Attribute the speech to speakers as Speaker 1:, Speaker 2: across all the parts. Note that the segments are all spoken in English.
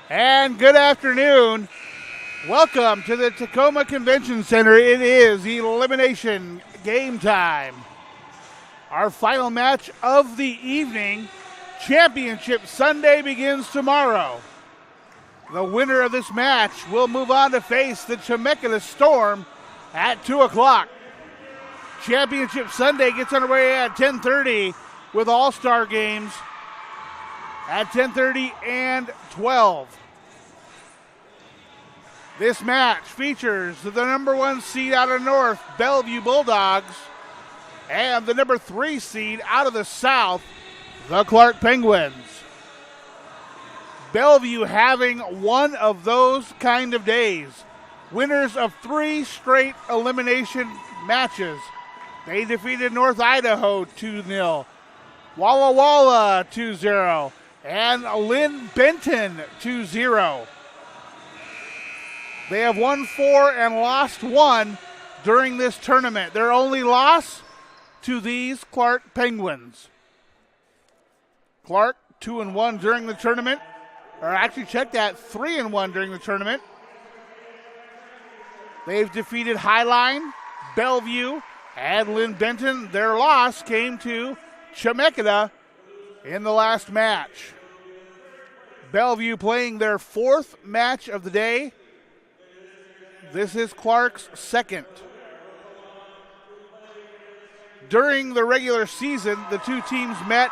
Speaker 1: And good afternoon. Welcome to the Tacoma Convention Center. It is elimination game time. Our final match of the evening, Championship Sunday, begins tomorrow. The winner of this match will move on to face the Chemeketa Storm at 2 o'clock. Championship Sunday gets underway at 10:30 with All-Star games at 10:30 and 12. This match features the number 1 seed out of North, Bellevue Bulldogs, and the number 3 seed out of the South, the Clark Penguins. Bellevue having one of those kind of days. Winners of 3 straight elimination matches. They defeated North Idaho 2-0, Walla Walla 2-0, and Lynn Benton 2-0. They have won 4 and lost 1 during this tournament. Their only loss to these Clark Penguins. Clark 2-1 during the tournament, or actually check that, 3-1 during the tournament. They've defeated Highline, Bellevue, and Lynn Benton. Their loss came to Chemeketa in the last match. Bellevue playing their 4th match of the day. This is Clark's 2nd. During the regular season, the two teams met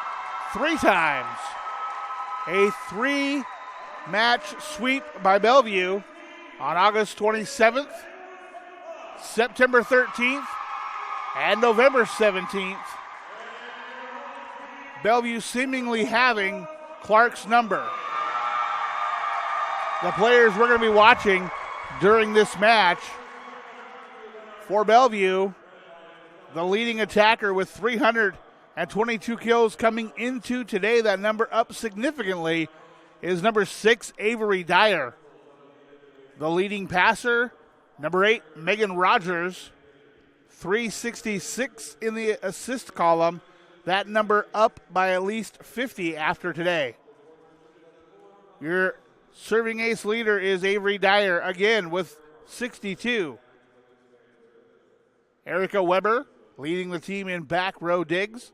Speaker 1: 3 times. A 3-match sweep by Bellevue on August 27th, September 13th, and November 17th. Bellevue seemingly having Clark's number. The players we're going to be watching during this match for Bellevue, the leading attacker with 322 kills coming into today. That number up significantly is number 6, Avery Dyer. The leading passer, number 8, Megan Rogers, 366 in the assist column. That number up by at least 50 after today. Your serving ace leader is Avery Dyer, again with 62. Erica Weber leading the team in back row digs.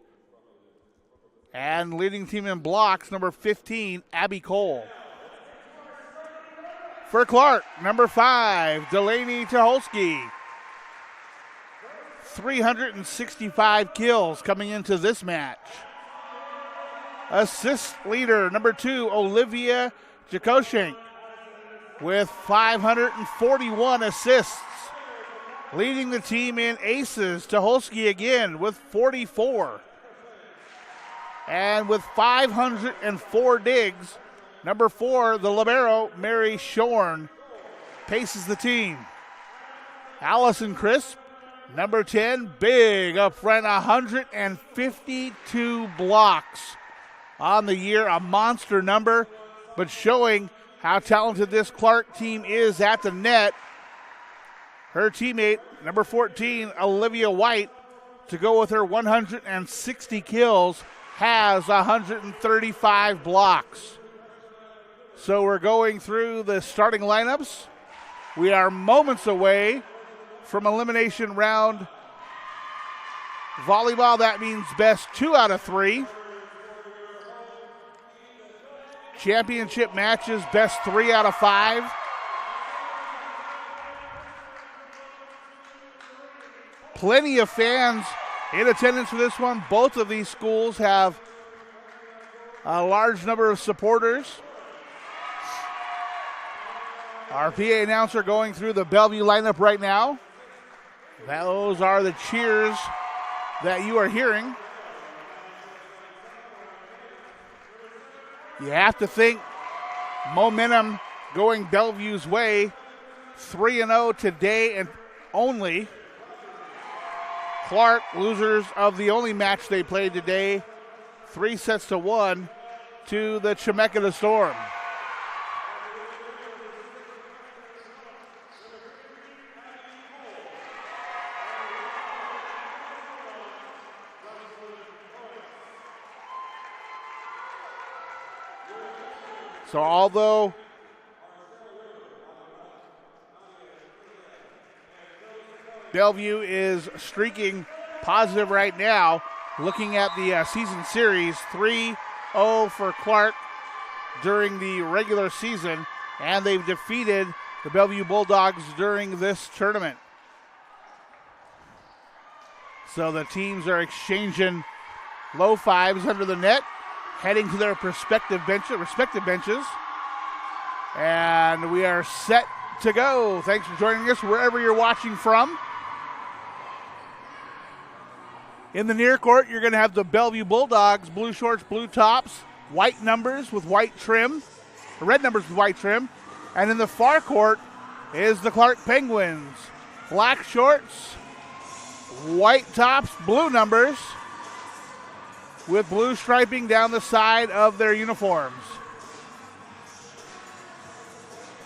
Speaker 1: And leading the team in blocks, number 15, Abby Cole. For Clark, number 5, Delaney Tucholsky. 365 kills coming into this match. Assist leader, number 2, Olivia Jakoshenk with 541 assists. Leading the team in aces, Tucholsky again with 44. And with 504 digs, number 4, the libero, Mary Shorn, paces the team. Allison Crisp, number 10, big up front, 152 blocks on the year, a monster number, but showing how talented this Clark team is at the net. Her teammate, number 14, Olivia White, to go with her 160 kills, has 135 blocks. So we're going through the starting lineups. We are moments away from elimination round volleyball. That means best 2 out of 3. Championship matches, best 3 out of 5. Plenty of fans in attendance for this one. Both of these schools have a large number of supporters. Our PA announcer going through the Bellevue lineup right now. Those are the cheers that you are hearing. You have to think momentum going Bellevue's way. 3-0 today and only. Clark, losers of the only match they played today, 3-1 to the Chemeketa Storm. So although Bellevue is streaking positive right now. Looking at the season series, 3-0 for Clark during the regular season, and they've defeated the Bellevue Bulldogs during this tournament. So the teams are exchanging low fives under the net, heading to their respective benches. And we are set to go. Thanks for joining us wherever you're watching from. In the near court, you're going to have the Bellevue Bulldogs, blue shorts, blue tops, white numbers with white trim, red numbers with white trim. And in the far court is the Clark Penguins, black shorts, white tops, blue numbers with blue striping down the side of their uniforms.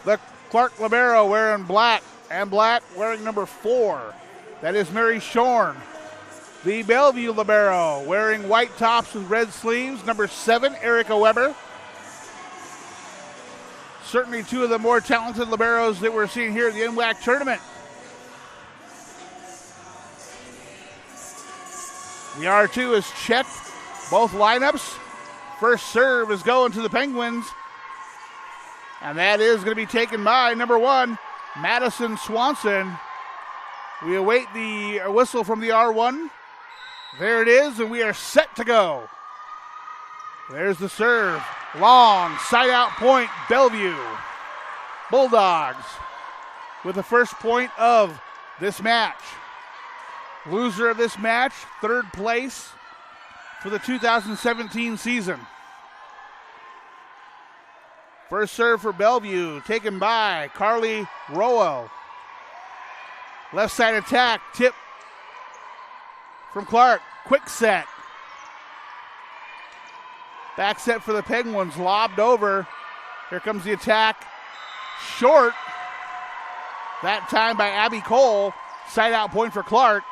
Speaker 1: The Clark Libero wearing black, and black wearing number 4. That is Mary Shorn. The Bellevue Libero wearing white tops with red sleeves, number 7, Erica Weber. Certainly two of the more talented liberos that we're seeing here at the NWAC tournament. The R2 is checked, both lineups. First serve is going to the Penguins. And that is going to be taken by number 1, Madison Swanson. We await the whistle from the R1. There it is, and we are set to go. There's the serve. Long, side out point, Bellevue. Bulldogs with the first point of this match. Loser of this match, third place for the 2017 season. First serve for Bellevue, taken by Carly Rowell. Left side attack, tip from Clark. Quick set. Back set for the Penguins, lobbed over. Here comes the attack. Short. That time by Abby Cole. Side out point for Clark.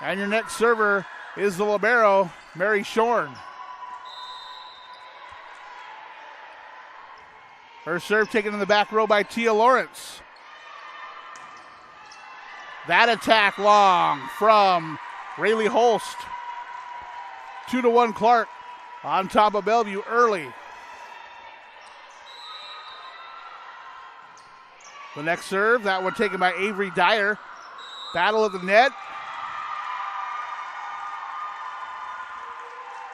Speaker 1: And your next server is the libero, Mary Shorn. Her serve taken in the back row by Tia Lawrence. That attack long from Rayleigh Holst. 2-1 Clark on top of Bellevue early. The next serve, that one taken by Avery Dyer. Battle at the net.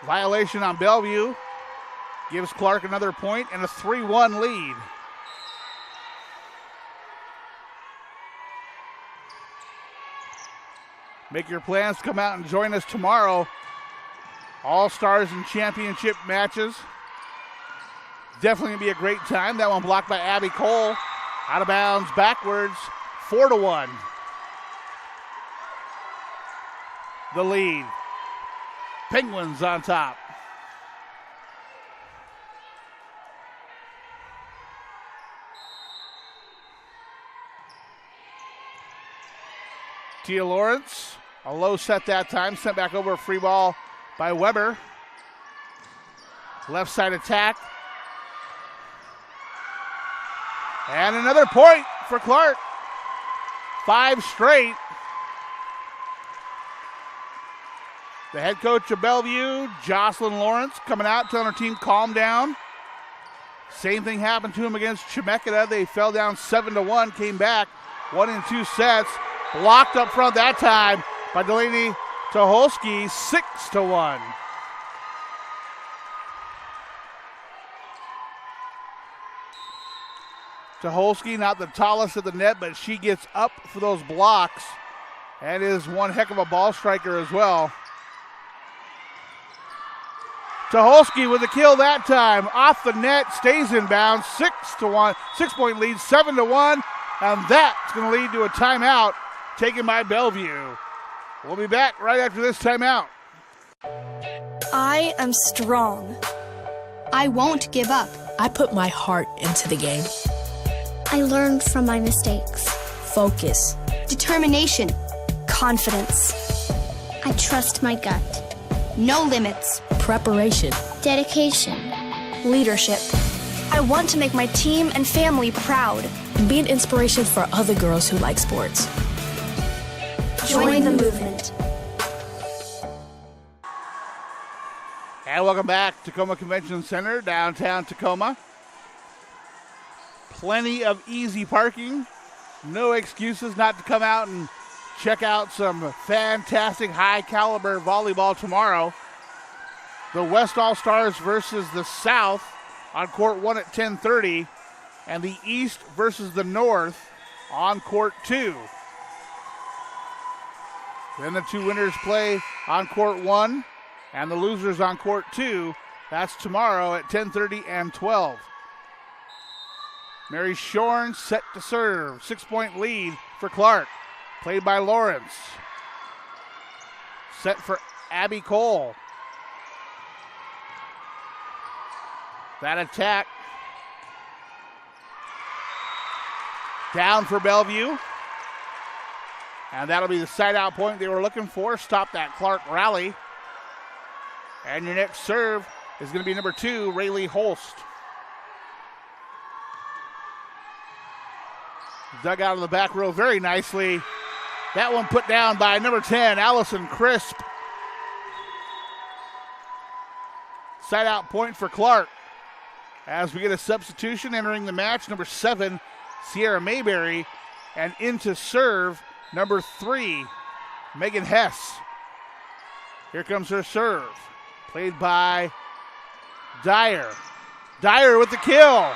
Speaker 1: Violation on Bellevue. Gives Clark another point and a 3-1 lead. Make your plans to come out and join us tomorrow. All-Stars and championship matches. Definitely going to be a great time. That one blocked by Abby Cole. Out of bounds, backwards, 4-1. The lead. Penguins on top. Tia Lawrence, a low set that time, sent back over a free ball by Weber. Left side attack. And another point for Clark. 5 straight. The head coach of Bellevue, Jocelyn Lawrence, coming out, telling her team calm down. Same thing happened to him against Chemeketa. They fell down 7-1, came back 1 in 2 sets. Blocked up front that time by Delaney Tucholsky, 6-1. Tucholsky, not the tallest at the net, but she gets up for those blocks and is one heck of a ball striker as well. Tucholsky with a kill that time. Off the net, stays in bounds, 6-1, 6-point lead, 7-1, and that's going to lead to a timeout taken by Bellevue. We'll be back right after this timeout.
Speaker 2: I am strong.
Speaker 3: I won't give up.
Speaker 4: I put my heart into the game.
Speaker 5: I learned from my mistakes.
Speaker 4: Focus.
Speaker 3: Determination.
Speaker 2: Confidence.
Speaker 5: I trust my gut.
Speaker 3: No limits.
Speaker 4: Preparation.
Speaker 5: Dedication.
Speaker 2: Leadership. I want to make my team and family proud.
Speaker 4: And be an inspiration for other girls who like sports.
Speaker 2: Join the movement.
Speaker 1: And welcome back to Tacoma Convention Center, downtown Tacoma. Plenty of easy parking. No excuses not to come out and check out some fantastic high-caliber volleyball tomorrow. The West All-Stars versus the South on Court 1 at 10:30, and the East versus the North on Court 2. Then the two winners play on Court 1, and the losers on Court 2. That's tomorrow at 10:30 and 12. Mary Shorn set to serve. 6-point lead for Clark. Played by Lawrence. Set for Abby Cole. That attack down for Bellevue. And that'll be the side-out point they were looking for. Stop that Clark rally. And your next serve is going to be number 2, Rayleigh Holst. Dug out of the back row very nicely. That one put down by number 10, Allison Crisp. Side-out point for Clark. As we get a substitution entering the match, number 7, Sierra Mayberry. And into serve, number 3, Megan Hess. Here comes her serve. Played by Dyer. Dyer with the kill.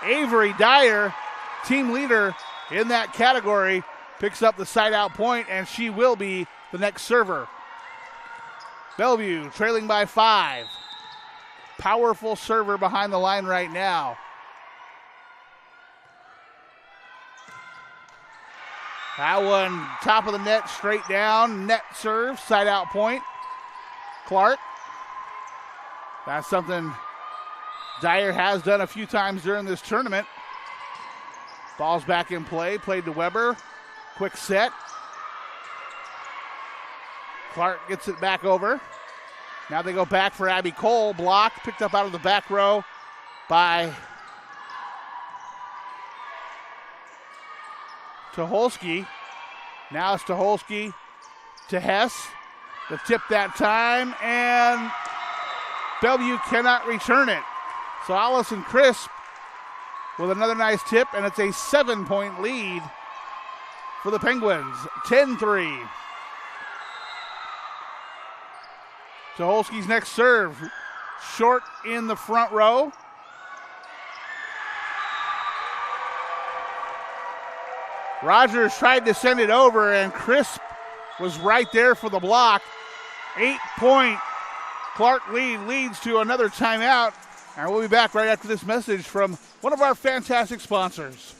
Speaker 1: Avery Dyer, team leader in that category, picks up the side-out point, and she will be the next server. Bellevue trailing by 5. Powerful server behind the line right now. That one, top of the net, straight down, net serve, side-out point. Clark. That's something Dyer has done a few times during this tournament. Ball's back in play, played to Weber. Quick set. Clark gets it back over. Now they go back for Abby Cole. Block, picked up out of the back row by Tucholsky. Now it's Tucholsky to Hess. The tip that time, and Bellevue cannot return it. So Allison Crisp with another nice tip, and it's a 7-point lead for the Penguins. 10-3. Tucholsky's next serve. Short in the front row. Rogers tried to send it over, and Crisp was right there for the block. 8-point Clark leads to another timeout. And we'll be back right after this message from one of our fantastic sponsors.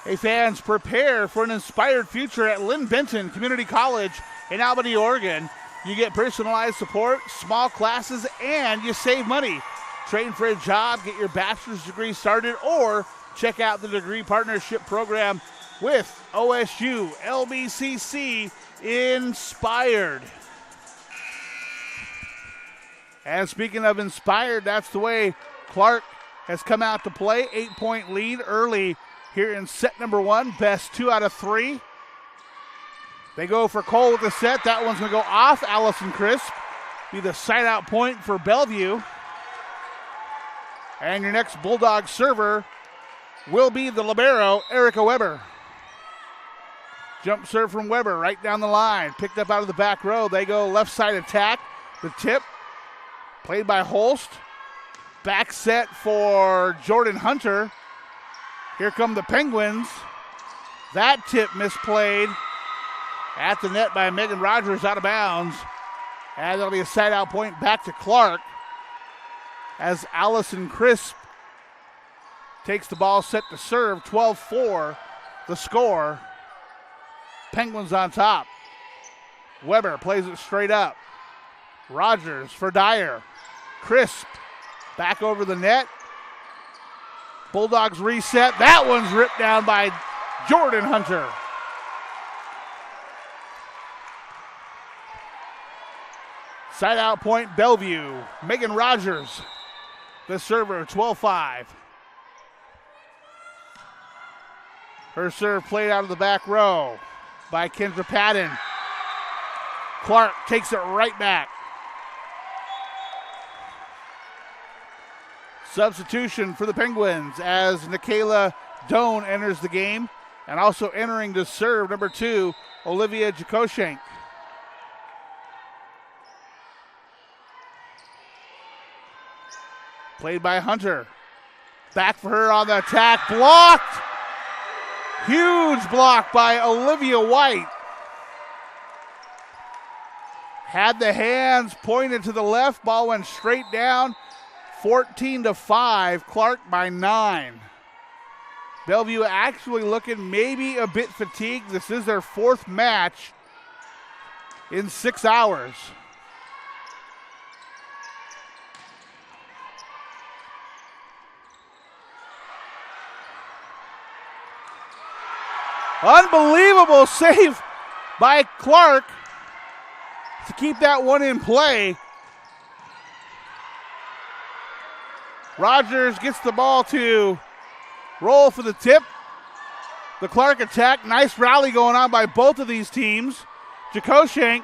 Speaker 1: Hey fans, prepare for an inspired future at Lynn Benton Community College in Albany, Oregon. You get personalized support, small classes, and you save money. Train for a job, get your bachelor's degree started, or check out the degree partnership program with OSU LBCC Inspired. And speaking of inspired, that's the way Clark has come out to play. 8-point lead early here in set number 1, best 2 out of 3. They go for Cole with the set. That one's going to go off Allison Crisp. Be the side-out point for Bellevue. And your next Bulldog server will be the libero, Erica Weber. Jump serve from Weber right down the line. Picked up out of the back row. They go left side attack. The tip played by Holst. Back set for Jordan Hunter. Here come the Penguins. That tip misplayed at the net by Megan Rogers, out of bounds. And that'll be a side-out point back to Clark as Allison Crisp takes the ball, set to serve. 12-4 the score. Penguins on top. Weber plays it straight up. Rogers for Dyer. Crisp back over the net. Bulldogs reset. That one's ripped down by Jordan Hunter. Side out point, Bellevue. Megan Rogers, the server, 12-5. Her serve played out of the back row by Kendra Patton. Clark takes it right back. Substitution for the Penguins as Nikayla Doan enters the game, and also entering to serve, number 2, Olivia Jakoshenk. Played by Hunter. Back for her on the attack. Blocked! Huge block by Olivia White. Had the hands pointed to the left. Ball went straight down. 14-5. Clark by 9. Bellevue actually looking maybe a bit fatigued. This is their 4th match in 6 hours. Unbelievable save by Clark to keep that one in play. Rogers gets the ball to roll for the tip. The Clark attack. Nice rally going on by both of these teams. Jakoshenk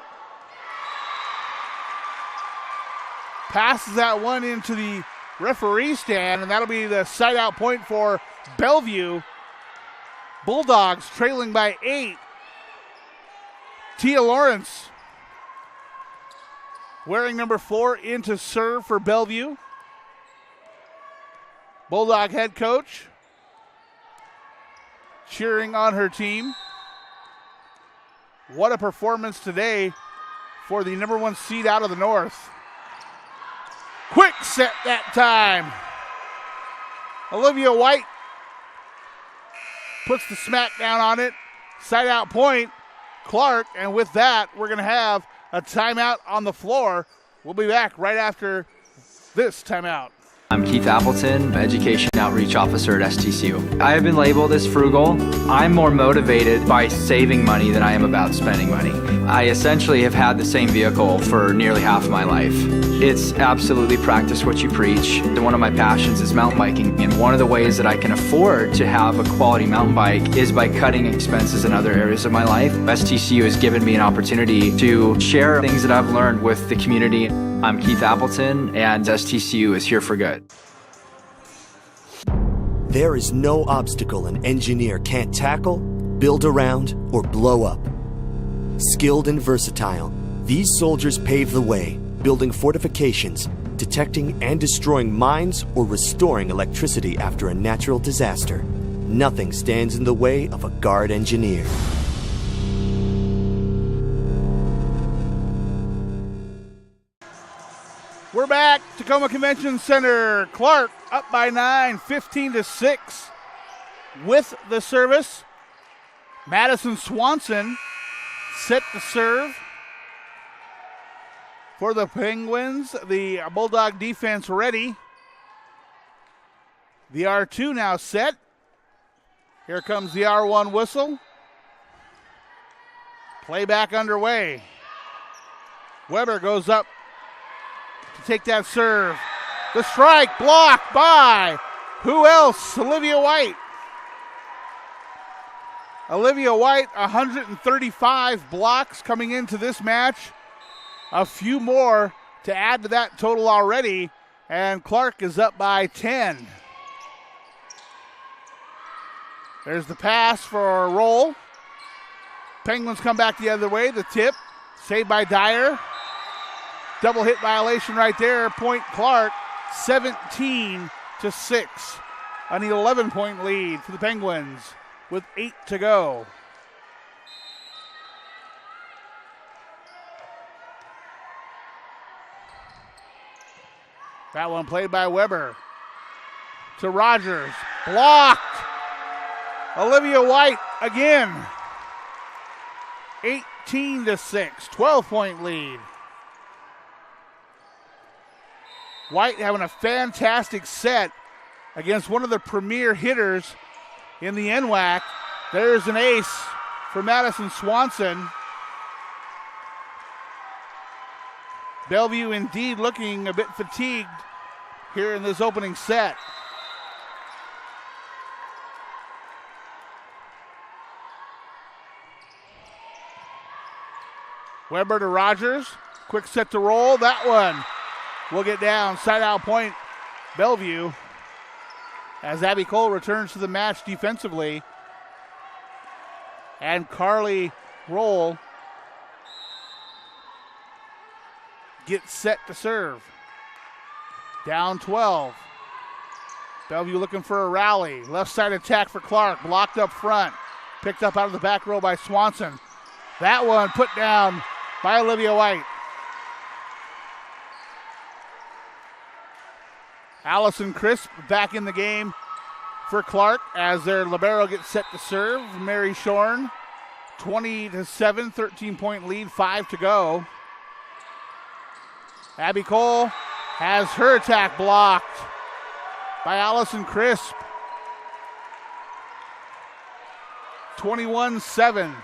Speaker 1: passes that one into the referee stand, and that'll be the side out point for Bellevue. Bulldogs trailing by 8. Tia Lawrence wearing number 4 into serve for Bellevue. Bulldog head coach cheering on her team. What a performance today for the number 1 seed out of the North. Quick set that time. Olivia White puts the smack down on it. Side out point, Clark. And with that, we're going to have a timeout on the floor. We'll be back right after this timeout.
Speaker 6: I'm Keith Appleton, Education Outreach Officer at STCU. I have been labeled as frugal. I'm more motivated by saving money than I am about spending money. I essentially have had the same vehicle for nearly half of my life. It's absolutely practice what you preach. One of my passions is mountain biking, and one of the ways that I can afford to have a quality mountain bike is by cutting expenses in other areas of my life. STCU has given me an opportunity to share things that I've learned with the community. I'm Keith Appleton, and STCU is here for good.
Speaker 7: There is no obstacle an engineer can't tackle, build around, or blow up. Skilled and versatile, these soldiers pave the way, building fortifications, detecting and destroying mines, or restoring electricity after a natural disaster. Nothing stands in the way of a Guard engineer.
Speaker 1: We're back. Tacoma Convention Center. Clark up by 9, 15-6 with the service. Madison Swanson set to serve for the Penguins. The Bulldog defense ready. The R2 now set. Here comes the R1 whistle. Playback underway. Weber goes up to take that serve. The strike blocked by who else? Olivia White. Olivia White, 135 blocks coming into this match. A few more to add to that total already, and Clark is up by 10. There's the pass for a roll. Penguins come back the other way. The tip, saved by Dyer. Double hit violation right there. Point Clark, 17-6. An 11-point lead for the Penguins with 8 to go. That one played by Weber to Rogers. Blocked. Olivia White again. 18-6, 12-point lead. White having a fantastic set against one of the premier hitters in the NWAC. There's an ace for Madison Swanson. Bellevue indeed looking a bit fatigued here in this opening set. Weber to Rogers. Quick set to roll. That one will get down. Side out point, Bellevue. As Abby Cole returns to the match defensively. And Carly Roll gets set to serve. Down 12. Bellevue looking for a rally. Left side attack for Clark. Blocked up front. Picked up out of the back row by Swanson. That one put down by Olivia White. Allison Crisp back in the game for Clark as their libero gets set to serve. Mary Shorn, 20-7, 13-point lead, 5 to go. Abby Cole has her attack blocked by Allison Crisp. 21-7,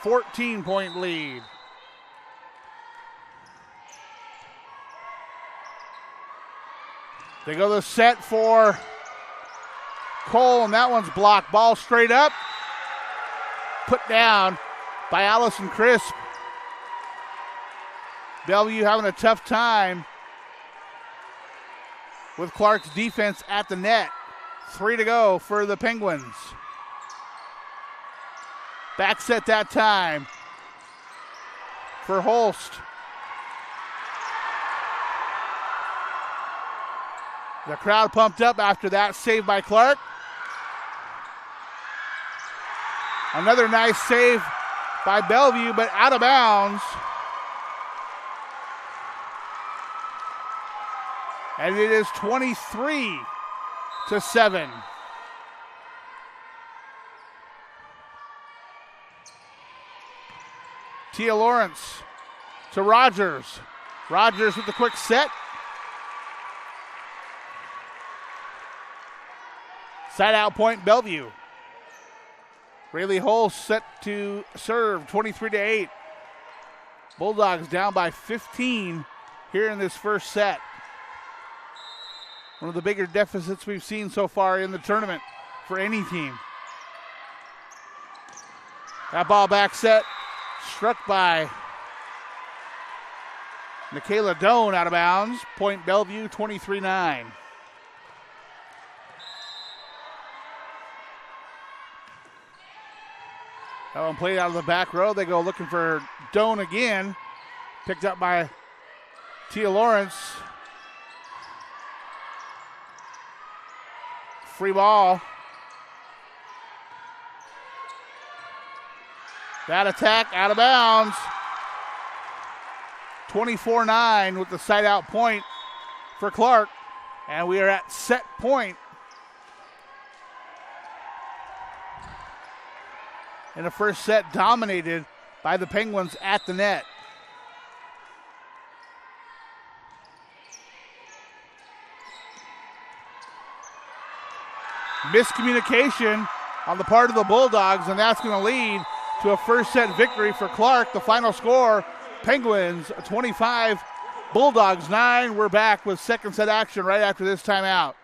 Speaker 1: 14-point lead. They go the set for Cole, and that one's blocked. Ball straight up. Put down by Allison Crisp. Bellevue having a tough time with Clark's defense at the net. 3 to go for the Penguins. Back set that time for Holst. The crowd pumped up after that save by Clark. Another nice save by Bellevue, but out of bounds. And it is 23-7. Tia Lawrence to Rogers. Rogers with the quick set. Side out point, Bellevue. Rayleigh Holst set to serve, 23-8. Bulldogs down by 15 here in this first set. One of the bigger deficits we've seen so far in the tournament for any team. That ball back set, struck by Michaela Doan out of bounds. Point Bellevue, 23-9. That one played out of the back row. They go looking for Doan again. Picked up by Tia Lawrence. Free ball. That attack out of bounds. 24-9 with the side out point for Clark. And we are at set point. In the first set, dominated by the Penguins at the net. Miscommunication on the part of the Bulldogs, and that's going to lead to a first set victory for Clark. The final score, Penguins 25, Bulldogs 9. We're back with second set action right after this timeout.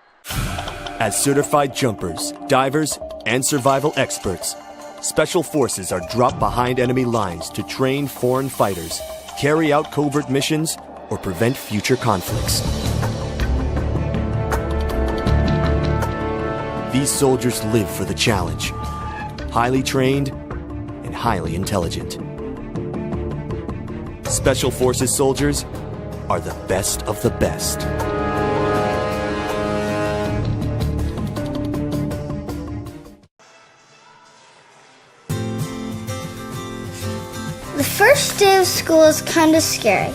Speaker 7: As certified jumpers, divers, and survival experts, Special Forces are dropped behind enemy lines to train foreign fighters, carry out covert missions, or prevent future conflicts. These soldiers live for the challenge, highly trained and highly intelligent. Special Forces soldiers are the best of the best.
Speaker 5: The first day of school is kind of scary.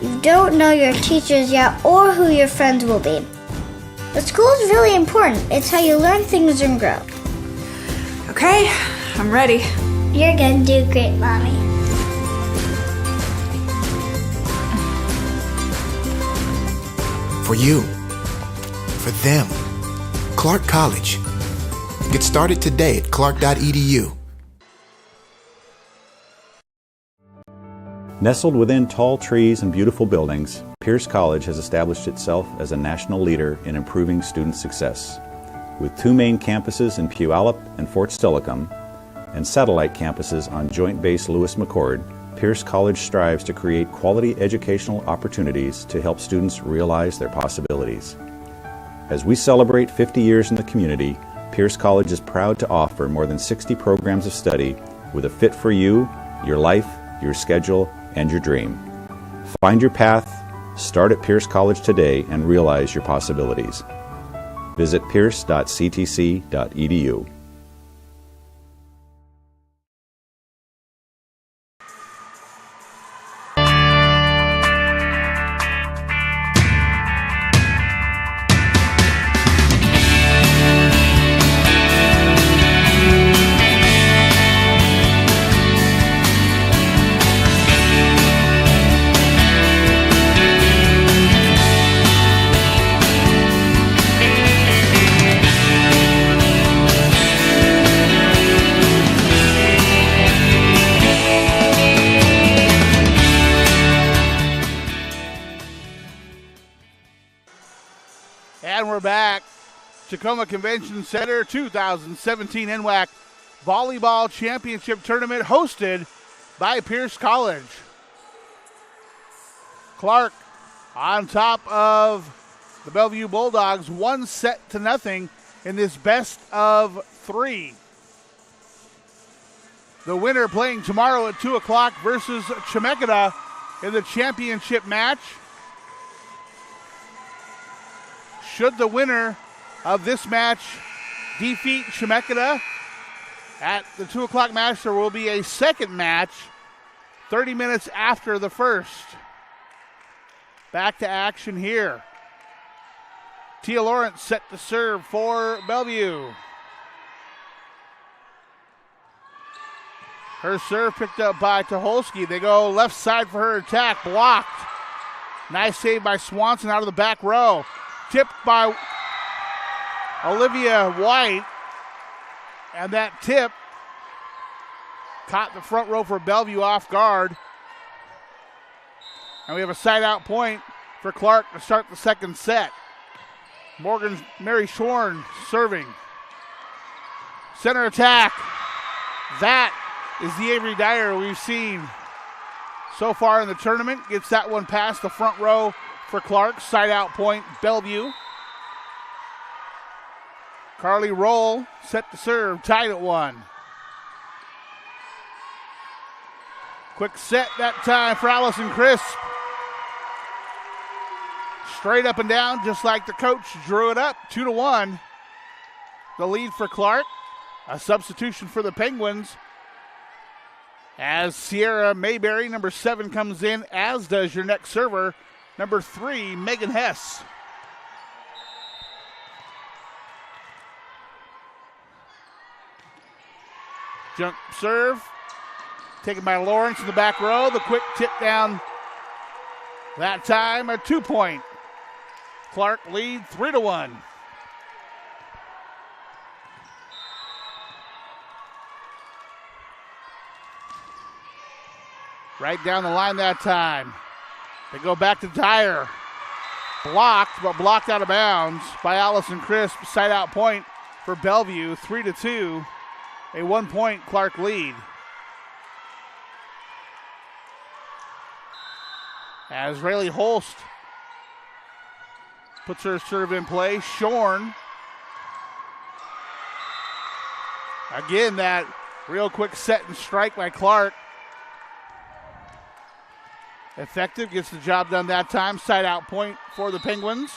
Speaker 5: You don't know your teachers yet or who your friends will be. But school is really important. It's how you learn things and grow.
Speaker 8: Okay, I'm ready.
Speaker 5: You're gonna do great, Mommy.
Speaker 9: For you. For them. Clark College. Get started today at clark.edu.
Speaker 10: Nestled within tall trees and beautiful buildings, Pierce College has established itself as a national leader in improving student success. With 2 main campuses in Puyallup and Fort Steilacoom, and satellite campuses on Joint Base Lewis McChord, Pierce College strives to create quality educational opportunities to help students realize their possibilities. As we celebrate 50 years in the community, Pierce College is proud to offer more than 60 programs of study with a fit for you, your life, your schedule, and your dream. Find your path, start at Pierce College today, and realize your possibilities. Visit pierce.ctc.edu.
Speaker 1: And we're back. Tacoma Convention Center 2017 NWAC Volleyball Championship Tournament hosted by Pierce College. Clark on top of the Bellevue Bulldogs, 1-0 in this best of 3. The winner playing tomorrow at 2 o'clock versus Chemeketa in the championship match. Should the winner of this match defeat Chemeketa at the 2 o'clock match, there will be a second match 30 minutes after the first. Back to action here. Tia Lawrence set to serve for Bellevue. Her serve picked up by Tucholsky. They go left side for her attack. Blocked. Nice save by Swanson out of the back row. Tipped by Olivia White. And that tip caught the front row for Bellevue off guard. And we have a side out point for Clark to start the second set. Mary Shorn serving. Center attack. That is the Avery Dyer we've seen so far in the tournament. Gets that one past the front row for Clark. Side out point, Bellevue. Carly Roll set to serve, tied at 1. Quick set that time for Allison Crisp. Straight up and down, just like the coach drew it up, 2-1. The lead for Clark. A substitution for the Penguins as Sierra Mayberry, number 7, comes in, as does your next server, number 3, Megan Hess. Jump serve, taken by Lawrence in the back row. The quick tip down that time, a 2-point. Clark lead 3-1. Right down the line that time. They go back to Dyer. Blocked, but blocked out of bounds by Allison Crisp. Side out point for Bellevue, 3-2. A 1-point Clark lead. As Rayleigh Holst puts her serve in play. Shorn. Again, that real quick set and strike by Clark. Effective, gets the job done that time. Side out point for the Penguins.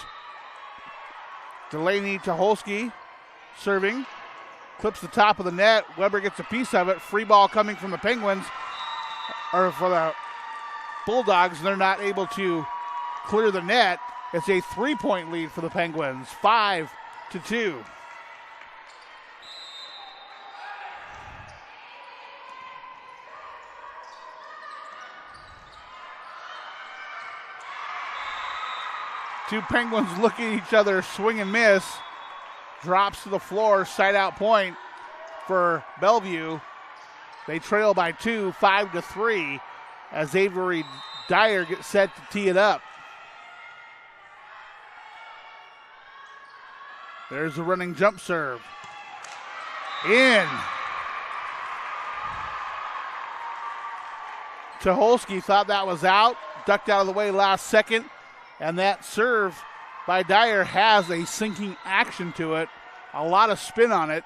Speaker 1: Delaney Tucholsky serving. Clips the top of the net. Weber gets a piece of it. Free ball coming from the Penguins, or for the Bulldogs. They're not able to clear the net. It's a 3-point lead for the Penguins, 5-2. Two Penguins look at each other, swing and miss. Drops to the floor, side out point for Bellevue. They trail by 2, 5-3, as Avery Dyer gets set to tee it up. There's a running jump serve. In. Tucholsky thought that was out, ducked out of the way last second, and that serve by Dyer has a sinking action to it, a lot of spin on it.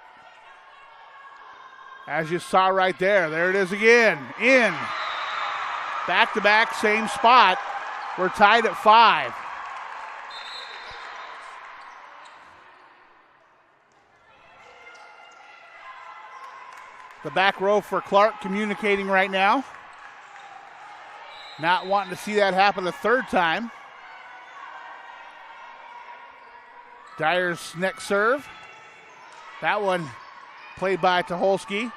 Speaker 1: As you saw right there, there it is again, in. Back-to-back, same spot. We're tied at 5. The back row for Clark communicating right now. Not wanting to see that happen a third time. Dyer's next serve. That one played by Tucholsky.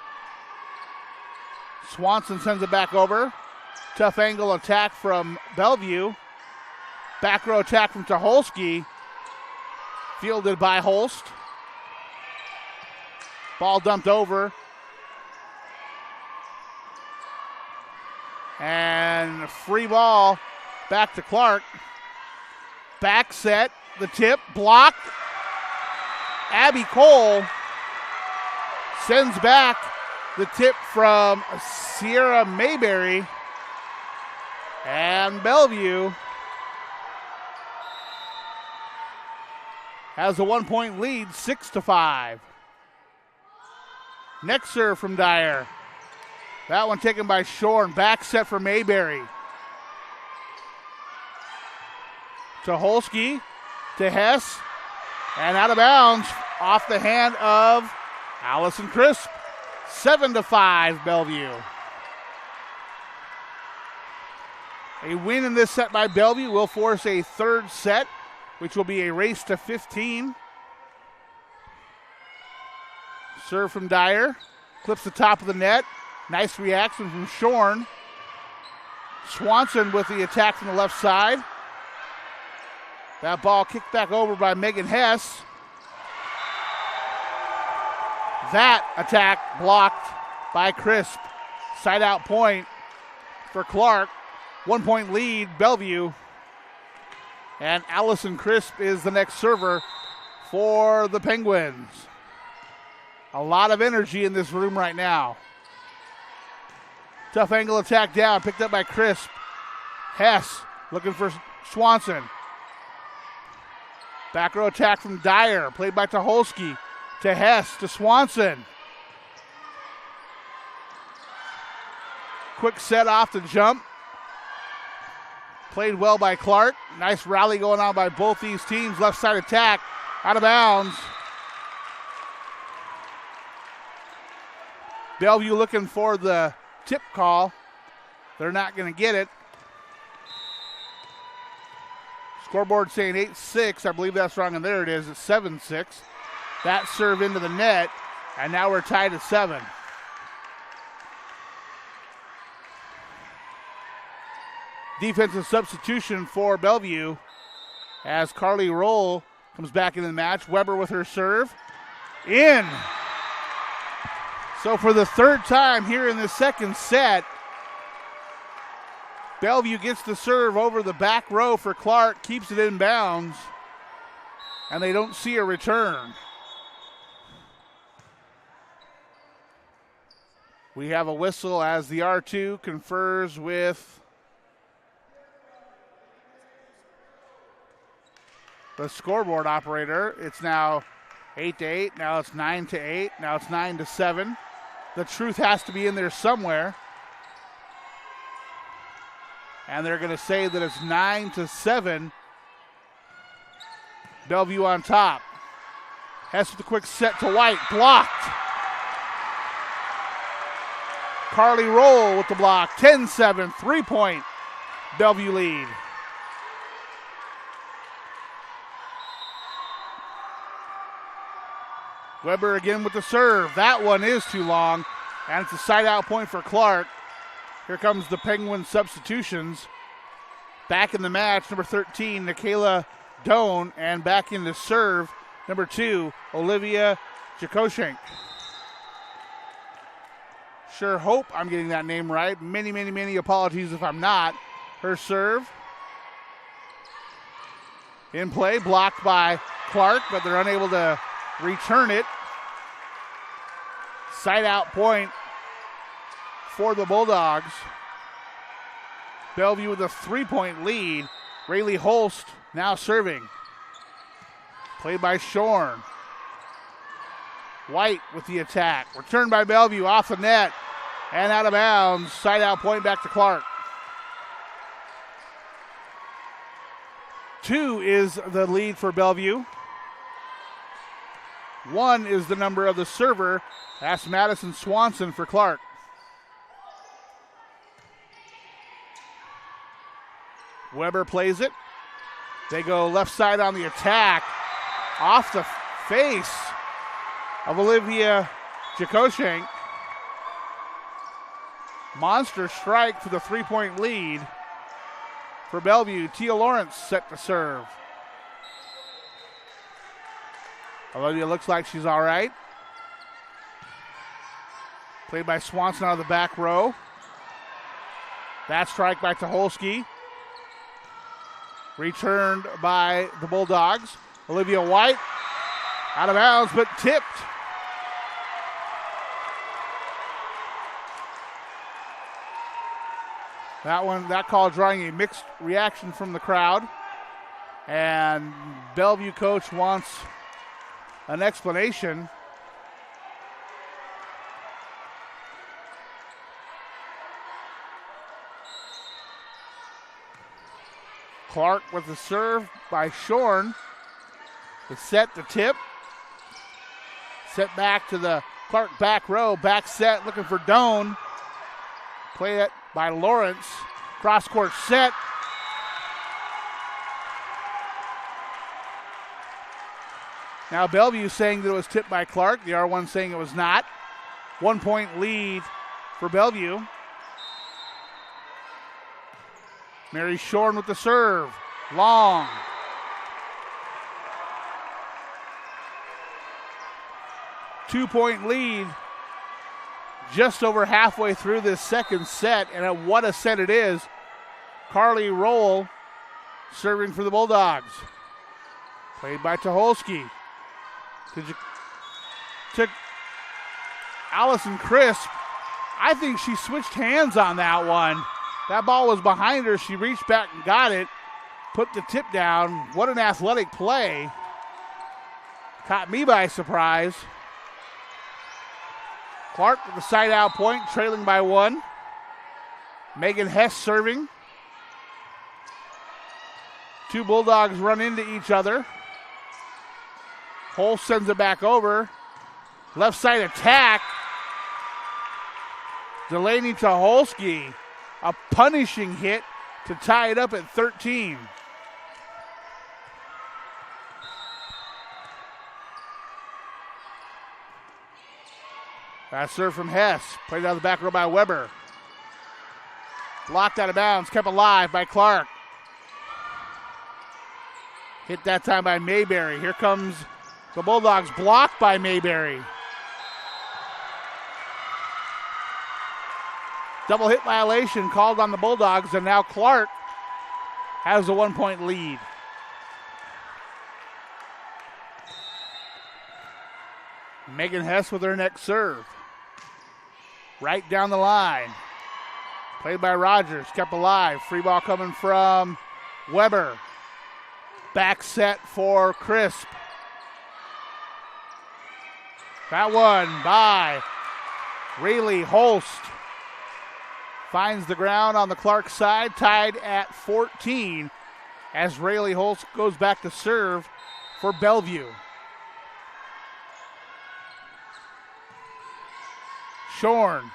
Speaker 1: Swanson sends it back over. Tough angle attack from Bellevue. Back row attack from Tucholsky. Fielded by Holst. Ball dumped over. And free ball back to Clark. Back set. The tip blocked. Abby Cole sends back the tip from Sierra Mayberry. And Bellevue has a 1-point lead, 6-5. Next serve from Dyer. That one taken by Shorn. Back set for Mayberry. Tucholsky to Hess. And out of bounds off the hand of Allison Crisp. 7-5 Bellevue. A win in this set by Bellevue will force a third set, which will be a race to 15. Serve from Dyer. Clips the top of the net. Nice reaction from Shorn. Swanson with the attack from the left side. That ball kicked back over by Megan Hess. That attack blocked by Crisp. Side out point for Clark. 1-point lead, Bellevue. And Allison Crisp is the next server for the Penguins. A lot of energy in this room right now. Tough angle attack down, picked up by Crisp. Hess looking for Swanson. Back row attack from Dyer, played by Tucholsky. To Hess, to Swanson. Quick set off the jump. Played well by Clark. Nice rally going on by both these teams. Left side attack, out of bounds. Bellevue looking for the tip call. They're not going to get it. Scoreboard saying 8-6. I believe that's wrong, and there it is. It's 7-6. That serve into the net, and now we're tied at 7. Defensive substitution for Bellevue as Carly Roll comes back into the match. Weber with her serve. In. So for the third time here in the second set, Bellevue gets the serve over the back row for Clark, keeps it in bounds, and they don't see a return. We have a whistle as the R2 confers with the scoreboard operator. It's now 8-8. Now it's 9-8. Now it's 9-7. The truth has to be in there somewhere. And they're going to say that it's 9-7. Bellevue on top. Hess with a quick set to White. Blocked. Carly Roll with the block. 10-7. 3-point Bellevue lead. Weber again with the serve. That one is too long, and it's a side-out point for Clark. Here comes the Penguin substitutions. Back in the match, number 13, Nikayla Doan, and back in to serve, number 2, Olivia Jakoshenk. Sure hope I'm getting that name right. Many apologies if I'm not. Her serve. In play, blocked by Clark, but they're unable to return it. Side out point for the Bulldogs. Bellevue with a 3-point lead. Rayleigh Holst now serving. Played by Shorn. White with the attack. Returned by Bellevue off the net and out of bounds. Side out point back to Clark. 2 is the lead for Bellevue. 1 is the number of the server. That's Madison Swanson for Clark. Weber plays it. They go left side on the attack. Off the face of Olivia Jakoshenk. Monster strike for the 3-point lead for Bellevue. Tia Lawrence set to serve. Olivia looks like she's all right. Played by Swanson out of the back row. That strike by Tucholsky. Returned by the Bulldogs. Olivia White out of bounds, but tipped. That call drawing a mixed reaction from the crowd. And Bellevue coach wants an explanation. Clark with the serve by Shorn. It's set to tip. Set back to the Clark back row. Back set looking for Doan. Play it by Lawrence. Cross court set. Now Bellevue saying that it was tipped by Clark. The R1 saying it was not. 1-point lead for Bellevue. Mary Shorn with the serve. Long. Two-point lead just over halfway through this second set, and what a set it is. Carly Rowell serving for the Bulldogs. Played by Tucholsky. To Allison Crisp. I think she switched hands on that one. That ball was behind her. She reached back and got it. Put the tip down. What an athletic play. Caught me by surprise. Clark with the side out point, trailing by 1. Megan Hess serving. 2 Bulldogs run into each other. Holst sends it back over. Left side attack. Delaney Tucholsky. A punishing hit to tie it up at 13. That serve from Hess. Played out of the back row by Weber. Blocked out of bounds. Kept alive by Clark. Hit that time by Mayberry. Here comes the Bulldogs. Blocked by Mayberry. Double hit violation called on the Bulldogs, and now Clark has a 1-point lead. Megan Hess with her next serve. Right down the line. Played by Rogers, kept alive. Free ball coming from Weber. Back set for Crisp. That one by Rayleigh Holst. Finds the ground on the Clark side, tied at 14 as Rayleigh Holst goes back to serve for Bellevue. Shorn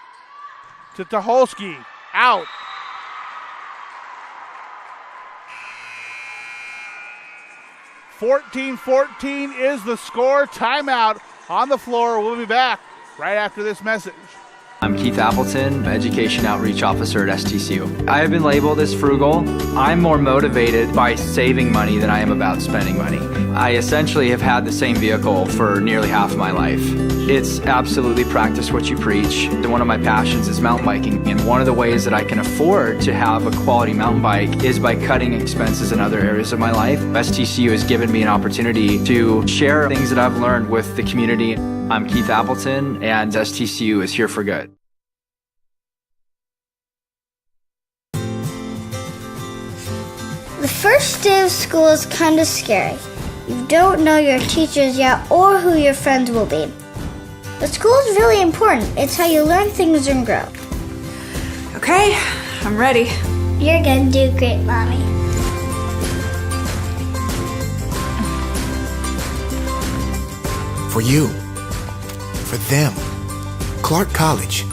Speaker 1: to Tucholsky, out. 14-14 is the score. Timeout on the floor. We'll be back right after this message.
Speaker 6: I'm Keith Appleton, Education Outreach Officer at STCU. I have been labeled as frugal. I'm more motivated by saving money than I am about spending money. I essentially have had the same vehicle for nearly half of my life. It's absolutely practice what you preach. One of my passions is mountain biking, and one of the ways that I can afford to have a quality mountain bike is by cutting expenses in other areas of my life. STCU has given me an opportunity to share things that I've learned with the community. I'm Keith Appleton, and STCU is here for good.
Speaker 5: The first day of school is kind of scary. You don't know your teachers yet or who your friends will be. But school is really important. It's how you learn things and grow.
Speaker 8: Okay, I'm ready.
Speaker 5: You're gonna do great, Mommy.
Speaker 9: For you. For them. Clark College.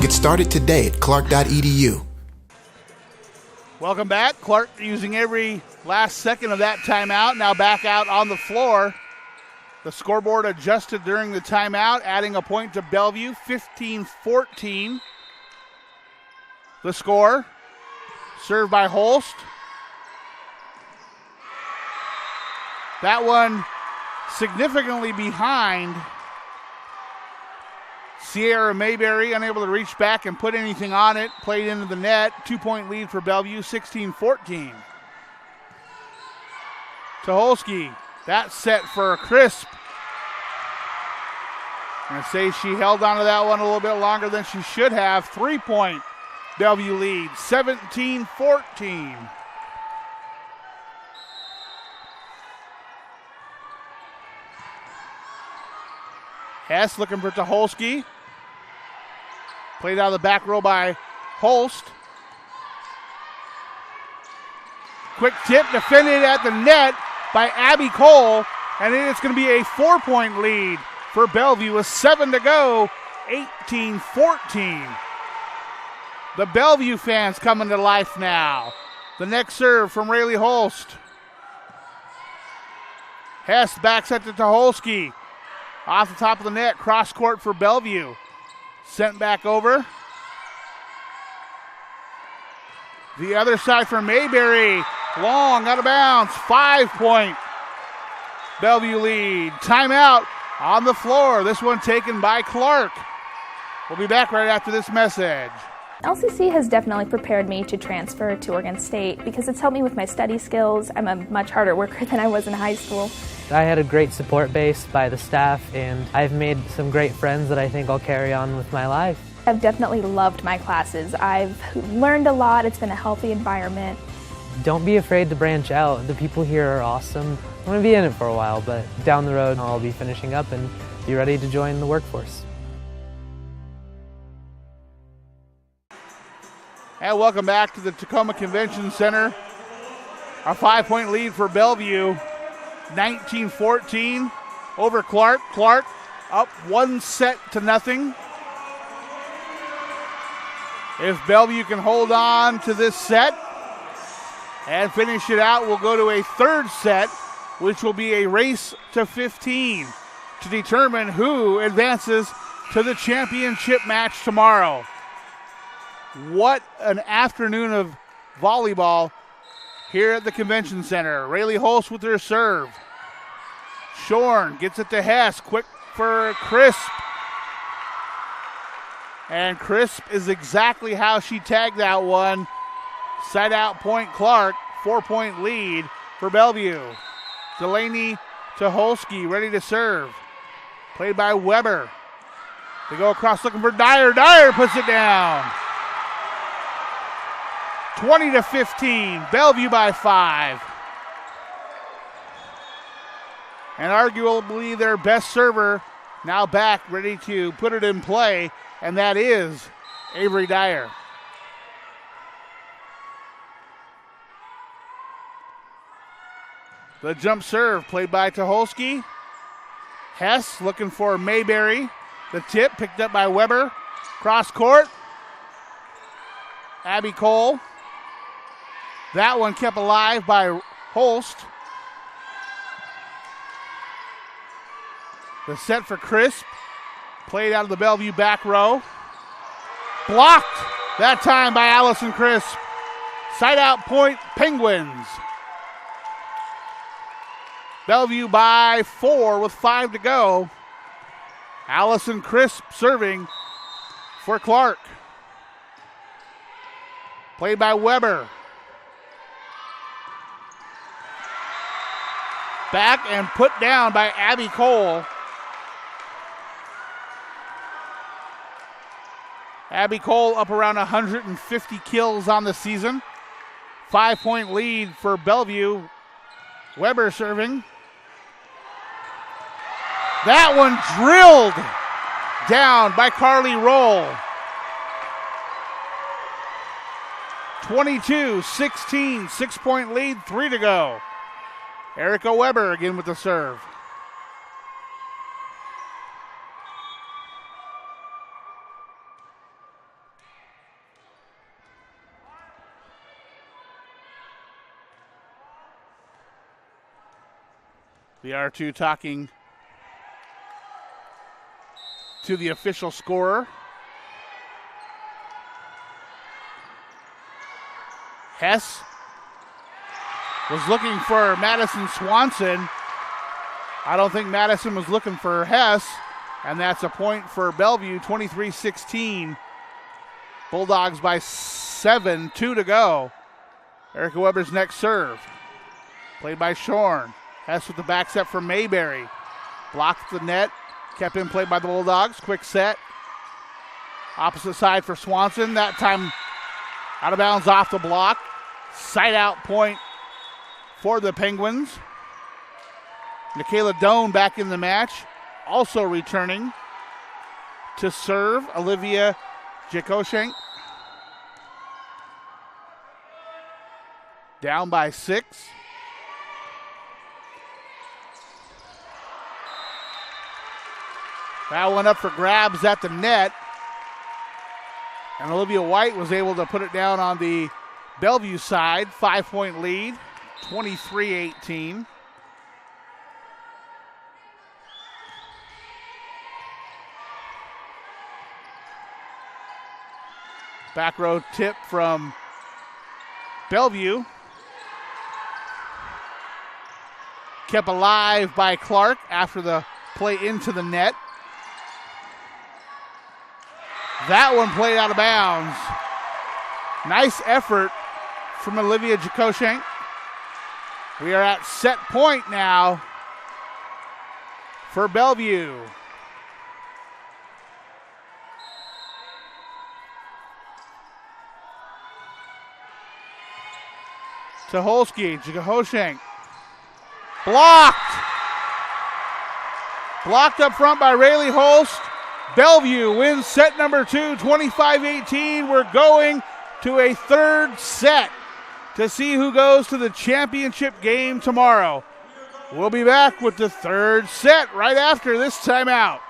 Speaker 9: Get started today at clark.edu.
Speaker 1: Welcome back. Clark using every last second of that timeout. Now back out on the floor. The scoreboard adjusted during the timeout, adding a point to Bellevue, 15-14. The score, served by Holst. That one significantly behind. Sierra Mayberry unable to reach back and put anything on it. Played into the net. 2-point lead for Bellevue, 16-14. Tucholsky, that set for Crisp. I'm going to say she held on to that one a little bit longer than she should have. 3-point Bellevue lead, 17-14. Hess looking for Tucholsky. Played out of the back row by Holst. Quick tip defended at the net by Abby Cole, and it's going to be a 4-point lead for Bellevue with 7 to go, 18-14. The Bellevue fans coming to life now. The next serve from Rayleigh Holst. Hess backs up to Tucholsky. Off the top of the net, cross court for Bellevue. Sent back over. The other side for Mayberry. Long, out of bounds. 5-point Bellevue lead. Timeout on the floor. This one taken by Clark. We'll be back right after this message.
Speaker 11: LCC has definitely prepared me to transfer to Oregon State because it's helped me with my study skills. I'm a much harder worker than I was in high school.
Speaker 12: I had a great support base by the staff, and I've made some great friends that I think I'll carry on with my life.
Speaker 11: I've definitely loved my classes. I've learned a lot. It's been a healthy environment.
Speaker 12: Don't be afraid to branch out. The people here are awesome. I'm going to be in it for a while, but down the road I'll be finishing up and be ready to join the workforce.
Speaker 1: And welcome back to the Tacoma Convention Center. A 5-point lead for Bellevue. 19-14 over Clark. Clark up 1-0. If Bellevue can hold on to this set and finish it out, we'll go to a third set, which will be a race to 15 to determine who advances to the championship match tomorrow. What an afternoon of volleyball here at the Convention Center. Rayleigh Holst with her serve. Shorn gets it to Hess. Quick for Crisp. And Crisp is exactly how she tagged that one. Side out point Clark. 4-point lead for Bellevue. Delaney Tucholsky ready to serve. Played by Weber. They go across looking for Dyer. Dyer puts it down. 20-15, Bellevue by 5. And arguably their best server now back, ready to put it in play, and that is Avery Dyer. The jump serve played by Tucholsky. Hess looking for Mayberry. The tip picked up by Weber. Cross court. Abby Cole. That one kept alive by Holst. The set for Crisp. Played out of the Bellevue back row. Blocked that time by Allison Crisp. Side out point, Penguins. Bellevue by 4 with 5 to go. Allison Crisp serving for Clark. Played by Weber. Back and put down by Abby Cole. Abby Cole up around 150 kills on the season. 5-point lead for Bellevue. Weber serving. That one drilled down by Carly Roll. 22-16, 6-point lead, 3 to go. Erica Weber again with the serve. The R2 talking to the official scorer. Hess was looking for Madison Swanson. I don't think Madison was looking for Hess, and that's a point for Bellevue, 23-16. Bulldogs by 7, 2 to go. Erica Weber's next serve. Played by Shorn. Hess with the back set from Mayberry. Blocked the net. Kept in play by the Bulldogs. Quick set. Opposite side for Swanson. That time out of bounds off the block. Side out point for the Penguins. Michaela Doan back in the match. Also returning to serve, Olivia Jakoshenk. Down by 6. That one up for grabs at the net. And Olivia White was able to put it down on the Bellevue side. 5-point lead, 23-18. Back row tip from Bellevue. Kept alive by Clark after the play into the net. That one played out of bounds. Nice effort from Olivia Jakoshenk. We are at set point now for Bellevue. Tucholsky, Jakoshenk. Blocked. Blocked up front by Rayleigh Holst. Bellevue wins set number 2, 25-18. We're going to a third set to see who goes to the championship game tomorrow. We'll be back with the third set right after this timeout.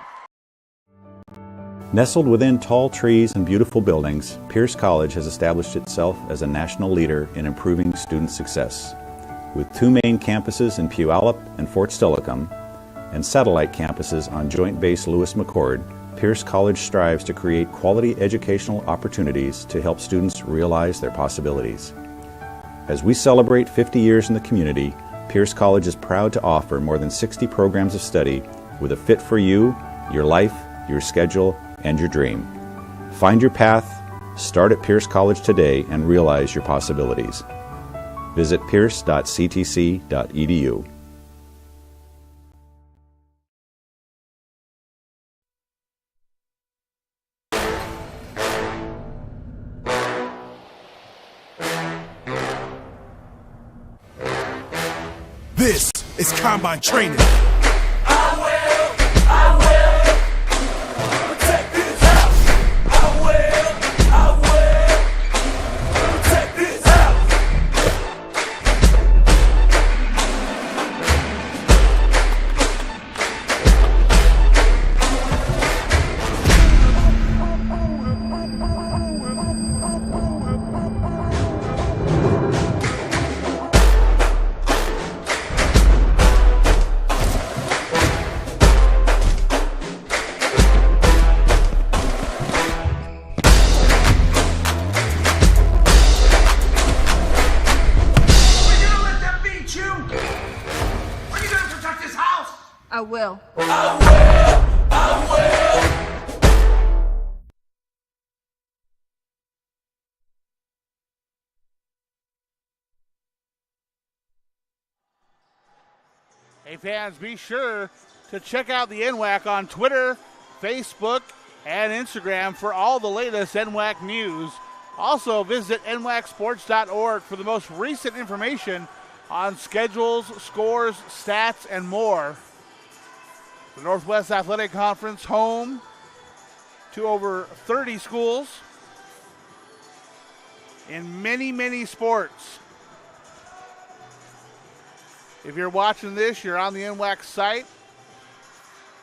Speaker 10: Nestled within tall trees and beautiful buildings, Pierce College has established itself as a national leader in improving student success. With 2 main campuses in Puyallup and Fort Steilacoom, and satellite campuses on Joint Base Lewis-McChord, Pierce College strives to create quality educational opportunities to help students realize their possibilities. As we celebrate 50 years in the community, Pierce College is proud to offer more than 60 programs of study with a fit for you, your life, your schedule, and your dream. Find your path, start at Pierce College today, and realize your possibilities. Visit pierce.ctc.edu.
Speaker 9: This is Combine Training.
Speaker 8: go.
Speaker 1: Hey fans, be sure to check out the NWAC on Twitter, Facebook, and Instagram for all the latest NWAC news. Also visit NWACsports.org for the most recent information on schedules, scores, stats, and more. The Northwest Athletic Conference, home to over 30 schools in many, many sports. If you're watching this, you're on the NWAC site.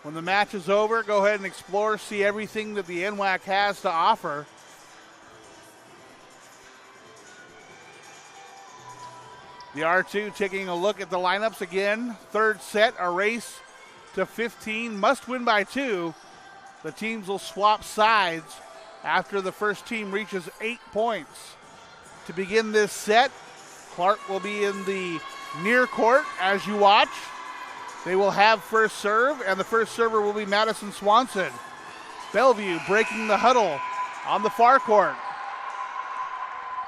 Speaker 1: When the match is over, go ahead and explore, see everything that the NWAC has to offer. The R2 taking a look at the lineups again. Third set, a race to 15, must win by 2. The teams will swap sides after the first team reaches 8 points. To begin this set, Clark will be in the near court as you watch. They will have first serve, and the first server will be Madison Swanson. Bellevue breaking the huddle on the far court.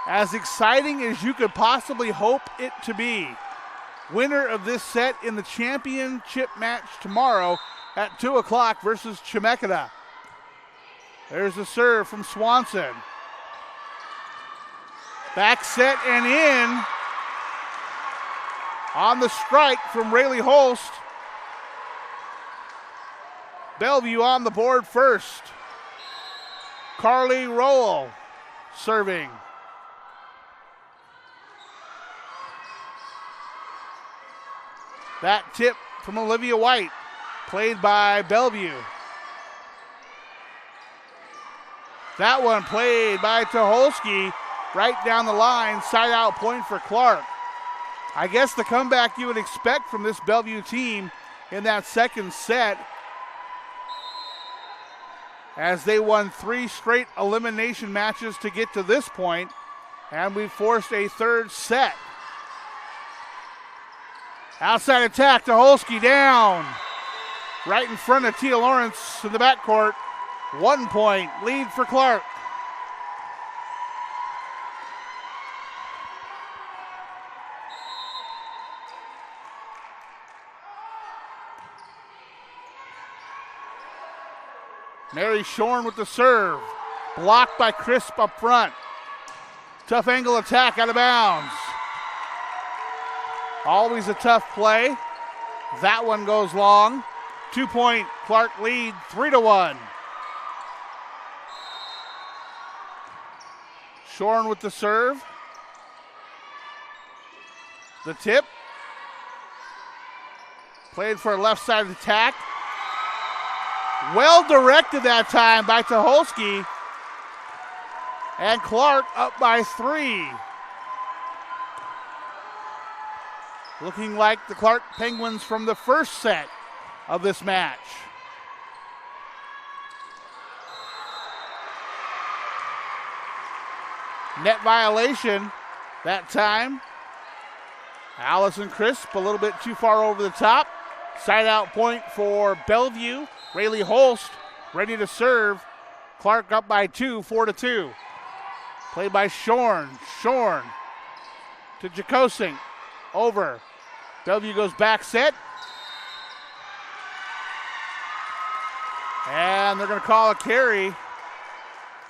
Speaker 1: As exciting as you could possibly hope it to be. Winner of this set in the championship match tomorrow at 2 o'clock versus Chemeketa. There's a serve from Swanson. Back set and in. On the strike from Rayleigh Holst. Bellevue on the board first. Carly Rowell serving. That tip from Olivia White, played by Bellevue. That one played by Tucholsky, right down the line, side out point for Clark. I guess the comeback you would expect from this Bellevue team in that second set, as they won 3 straight elimination matches to get to this point, and we forced a third set. Outside attack, Tucholsky down. Right in front of Tia Lawrence in the backcourt. 1 point lead for Clark. Mary Shorn with the serve. Blocked by Crisp up front. Tough angle attack out of bounds. Always a tough play. That one goes long. 2-point Clark lead, 3-1. Shorn with the serve. The tip. Played for a left side attack. Well directed that time by Tucholsky. And Clark up by 3. Looking like the Clark Penguins from the first set of this match. Net violation that time. Allison Crisp a little bit too far over the top. Side out point for Bellevue. Rayleigh Holst ready to serve. Clark up by 2, 4-2. Played by Shorn. Shorn to Jacosink. Over. Bellevue goes back set. And they're going to call a carry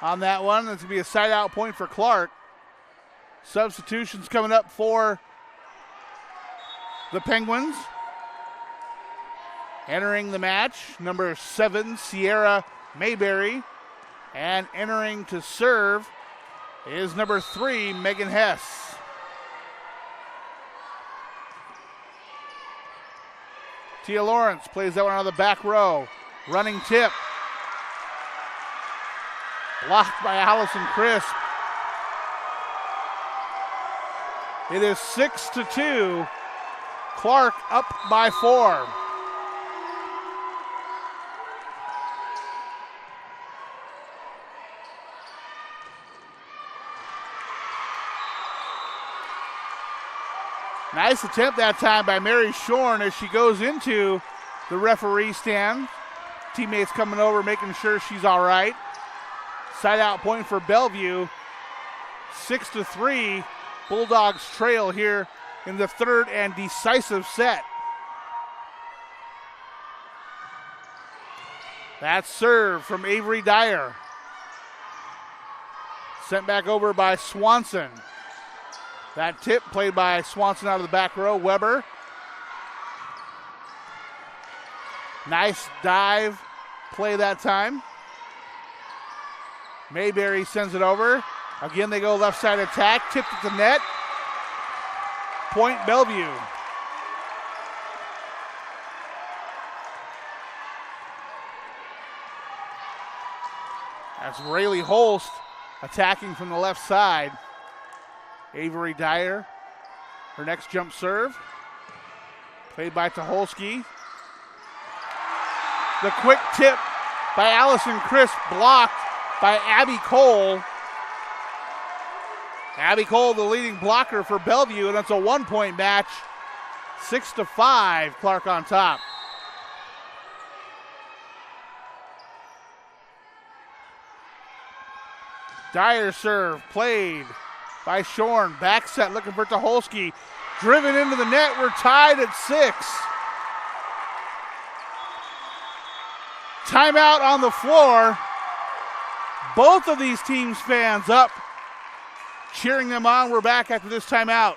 Speaker 1: on that one. That's going to be a side out point for Clark. Substitutions coming up for the Penguins. Entering the match, number 7, Sierra Mayberry. And entering to serve is number 3, Megan Hess. Tia Lawrence plays that one on the back row. Running tip. Blocked by Allison Crisp. It is 6-2. Clark up by 4. Nice attempt that time by Mary Shorn as she goes into the referee stand. Teammates coming over, making sure she's all right. Side out point for Bellevue. 6-3. Bulldogs trail here in the third and decisive set. That serve from Avery Dyer. Sent back over by Swanson. That tip played by Swanson out of the back row. Weber. Nice dive play that time. Mayberry sends it over. Again, they go left side attack. Tipped at the net. Point Bellevue. That's Rayleigh Holst attacking from the left side. Avery Dyer, her next jump serve. Played by Tucholsky. The quick tip by Allison Crisp, blocked by Abby Cole. Abby Cole, the leading blocker for Bellevue, and it's a 1-point match. 6-5, Clark on top. Dyer serve, played by Shorn. Back set, looking for Tucholsky. Driven into the net, we're tied at 6. Timeout on the floor. Both of these teams' fans up, cheering them on. We're back after this timeout.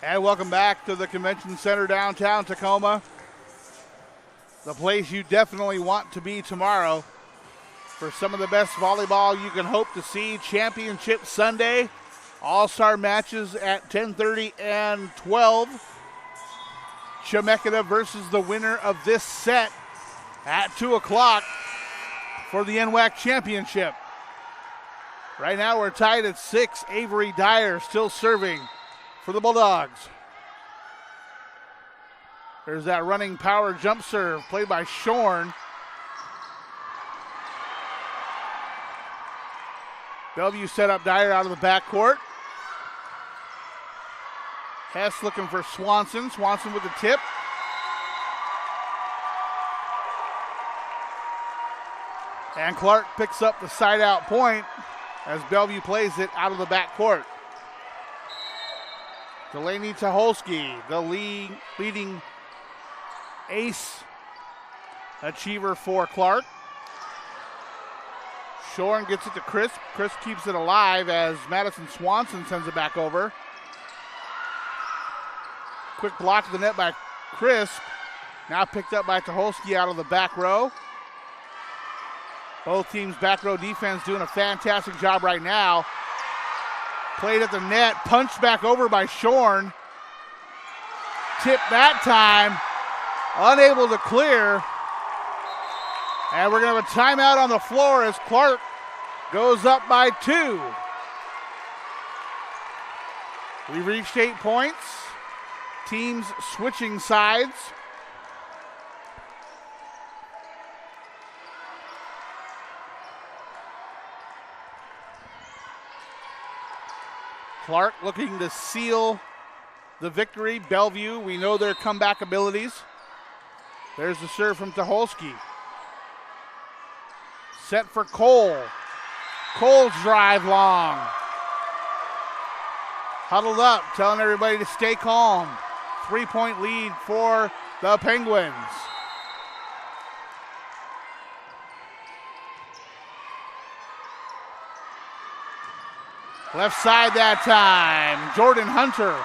Speaker 1: And welcome back to the Convention Center downtown Tacoma. The place you definitely want to be tomorrow for some of the best volleyball you can hope to see. Championship Sunday, all-star matches at 10:30 and 12. Chemeketa versus the winner of this set at 2 o'clock for the NWAC championship. Right now we're tied at 6. Avery Dyer still serving for the Bulldogs. There's that running power jump serve played by Shorn. Bellevue set up Dyer out of the backcourt. Hess looking for Swanson. Swanson with the tip. And Clark picks up the side out point as Bellevue plays it out of the backcourt. Delaney Tucholsky, the leading ace achiever for Clark. Shorn gets it to Crisp. Crisp keeps it alive as Madison Swanson sends it back over. Quick block to the net by Crisp. Now picked up by Tucholsky out of the back row. Both teams' back row defense doing a fantastic job right now. Played at the net, punched back over by Shorn. Tip that time, unable to clear. And we're going to have a timeout on the floor as Clark goes up by 2. We reached 8 points. Teams switching sides. Clark looking to seal the victory. Bellevue, we know their comeback abilities. There's the serve from Tucholsky. Set for Cole. Cole's drive long. Huddled up, telling everybody to stay calm. 3-point lead for the Penguins. Left side that time. Jordan Hunter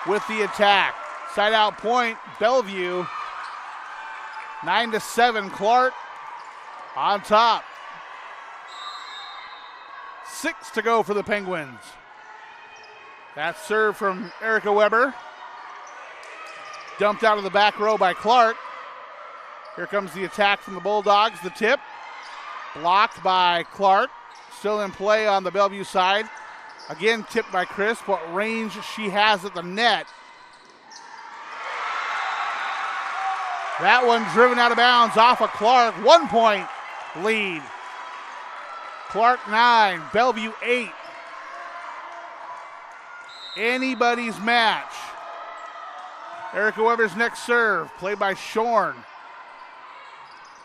Speaker 1: with the attack. Side out point, Bellevue. 9-7, Clark on top. 6 to go for the Penguins. That serve from Erica Weber. Dumped out of the back row by Clark. Here comes the attack from the Bulldogs. The tip. Blocked by Clark. Still in play on the Bellevue side. Again, tipped by Chris. What range she has at the net. That one driven out of bounds off of Clark. 1 point lead. Clark 9, Bellevue 8. Anybody's match. Erica Weber's next serve, played by Shorn.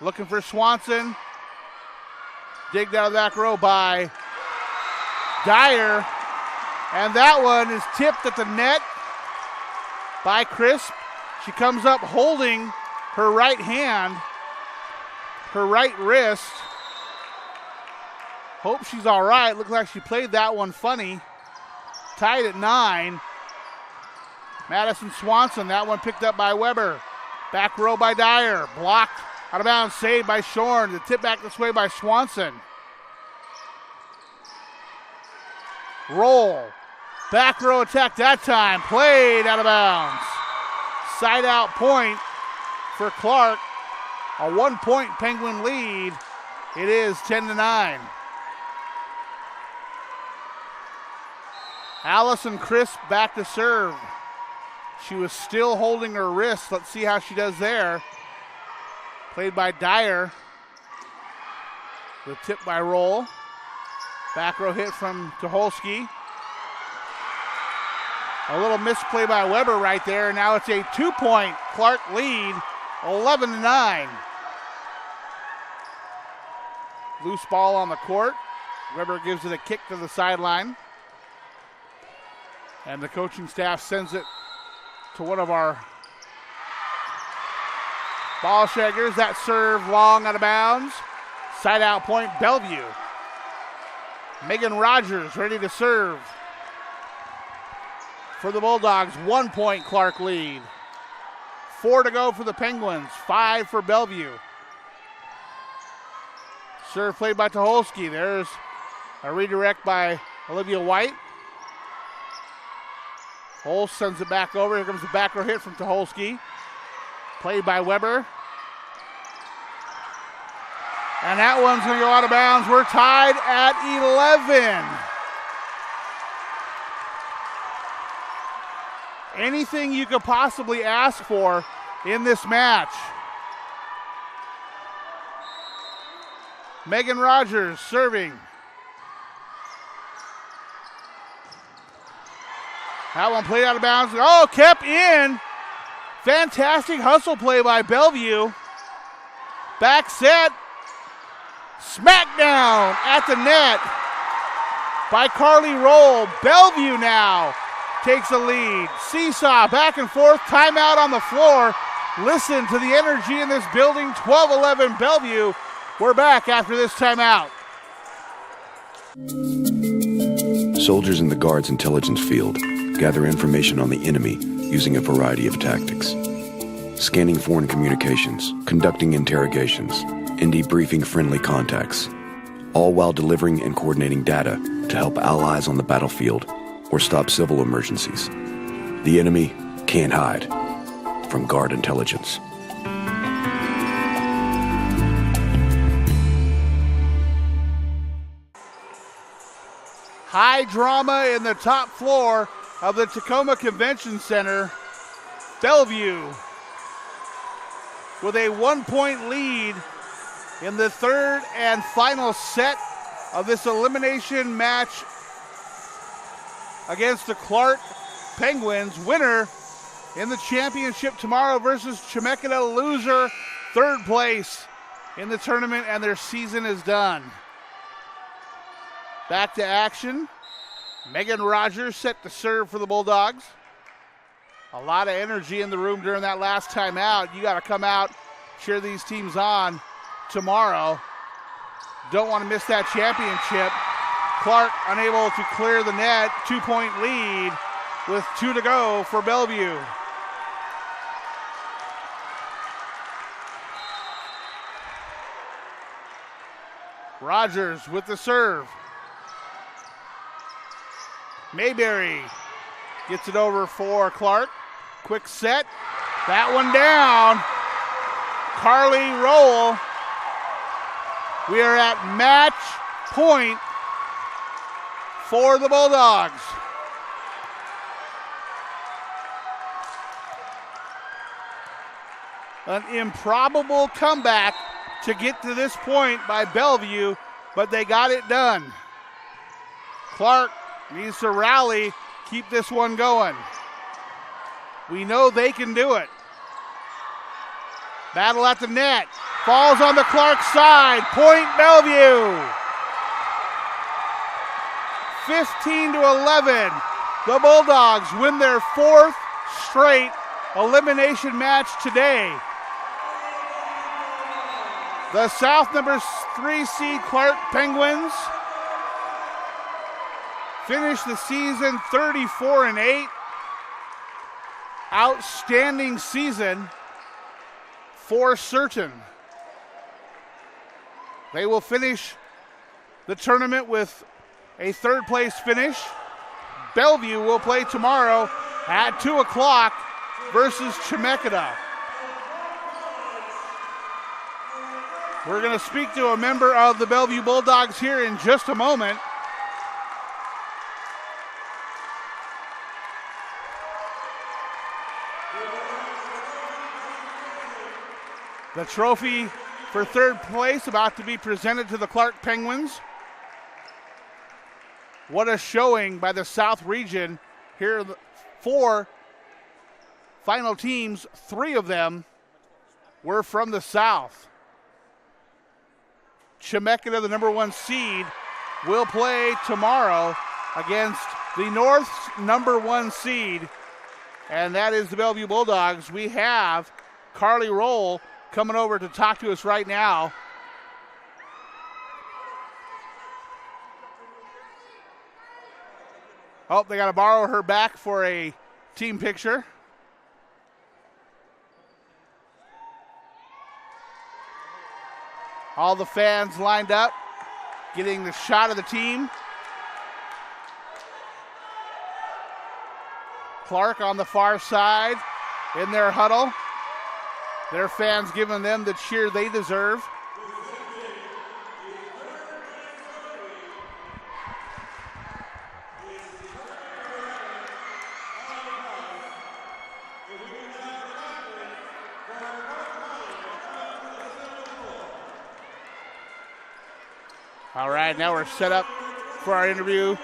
Speaker 1: Looking for Swanson. Digged out of the back row by Dyer. And that one is tipped at the net by Crisp. She comes up holding her right hand, her right wrist. Hope she's all right. Looks like she played that one funny. Tied at 9. Madison Swanson, that one picked up by Weber. Back row by Dyer. Blocked out of bounds, saved by Shorn. The tip back this way by Swanson. Roll. Back row attack that time. Played out of bounds. Side out point for Clark. A 1 point Penguin lead. It is 10-9. Allison Crisp back to serve. She was still holding her wrist. Let's see how she does there. Played by Dyer. The tip by Roll. Back row hit from Tucholsky. A little misplay by Weber right there. Now it's a 2 point Clark lead, 11-9. Loose ball on the court. Weber gives it a kick to the sideline. And the coaching staff sends it to one of our ball shaggers. That serve long out of bounds. Side out point, Bellevue. Megan Rogers ready to serve for the Bulldogs. 1 point Clark lead. 4 to go for the Penguins. 5 for Bellevue. Serve played by Tucholsky. There's a redirect by Olivia White. Holst sends it back over. Here comes the back row hit from Tucholsky. Played by Weber. And that one's going to go out of bounds. We're tied at 11. Anything you could possibly ask for in this match. Megan Rogers serving. That one played out of bounds. Oh, kept in. Fantastic hustle play by Bellevue. Back set. Smackdown at the net by Carly Roll. Bellevue now takes a lead. Seesaw back and forth. Timeout on the floor. Listen to the energy in this building. 12-11 Bellevue. We're back after this timeout.
Speaker 13: Soldiers in the Guard's intelligence field gather information on the enemy using a variety of tactics. Scanning foreign communications, conducting interrogations, and debriefing friendly contacts, all while delivering and coordinating data to help allies on the battlefield or stop civil emergencies. The enemy can't hide from Guard intelligence.
Speaker 1: High drama in the top floor of the Tacoma Convention Center. Bellevue with a 1 point lead in the third and final set of this elimination match against the Clark Penguins. Winner in the championship tomorrow versus Chemeketa. Loser, third place in the tournament, and their season is done. Back to action. Megan Rogers set to serve for the Bulldogs. A lot of energy in the room during that last timeout. You got to come out, cheer these teams on tomorrow. Don't want to miss that championship. Clark unable to clear the net. 2 point lead with 2 to go for Bellevue. Rogers with the serve. Mayberry Gets it over for Clark. Quick set. That one down. Carly Roll. We are at match point for the Bulldogs. An improbable comeback to get to this point by Bellevue, but they got it done. Clark needs to rally, keep this one going. We know they can do it. Battle at the net. Falls on the Clark side. Point Bellevue. 15-11. The Bulldogs win their 4th straight elimination match today. The South number 3 seed Clark Penguins finished the season 34-8. Outstanding season for certain. They will finish the tournament with a 3rd place finish. Bellevue will play tomorrow at 2 o'clock versus Chemeketa. We're going to speak to a member of the Bellevue Bulldogs here in just a moment. The trophy for 3rd place about to be presented to the Clark Penguins. What a showing by the South region. Here are the 4 final teams. 3 of them were from the South. Chemeketa, the number 1 seed, will play tomorrow against the North's number 1 seed, and that is the Bellevue Bulldogs. We have Carly Roll coming over to talk to us right now. Oh, they got to borrow her back for a team picture. All the fans lined up, getting the shot of the team. Clark on the far side in their huddle. Their fans giving them the cheer they deserve. All right, now we're set up for our interview.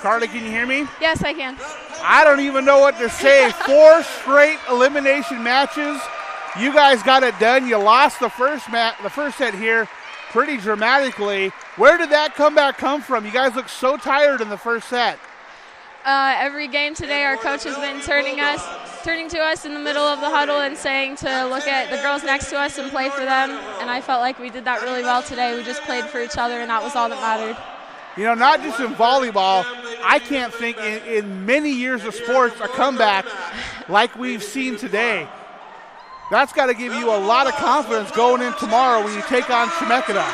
Speaker 1: Carly, can you hear me?
Speaker 11: Yes, I can.
Speaker 1: I don't even know what to say. 4 straight elimination matches. You guys got it done. You lost the first set here pretty dramatically. Where did that comeback come from? You guys look so tired in the first set.
Speaker 14: Every game today, our coach has been turning to us in the middle of the huddle and saying to look at the girls next to us and play for them. And I felt like we did that really well today. We just played for each other, and that was all that mattered.
Speaker 1: You know, not just in volleyball, I can't think in many years of sports a comeback like we've seen today. That's got to give you a lot of confidence going in tomorrow when you take on Chemeketa.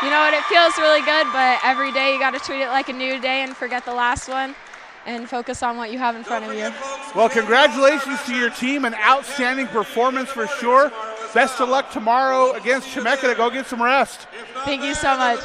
Speaker 14: You know what, it feels really good, but every day you got to treat it like a new day and forget the last one and focus on what you have in front of you.
Speaker 1: Well, congratulations to your team. An outstanding performance for sure. Best of luck tomorrow against Chemeketa. Go get some rest.
Speaker 14: Thank you so much.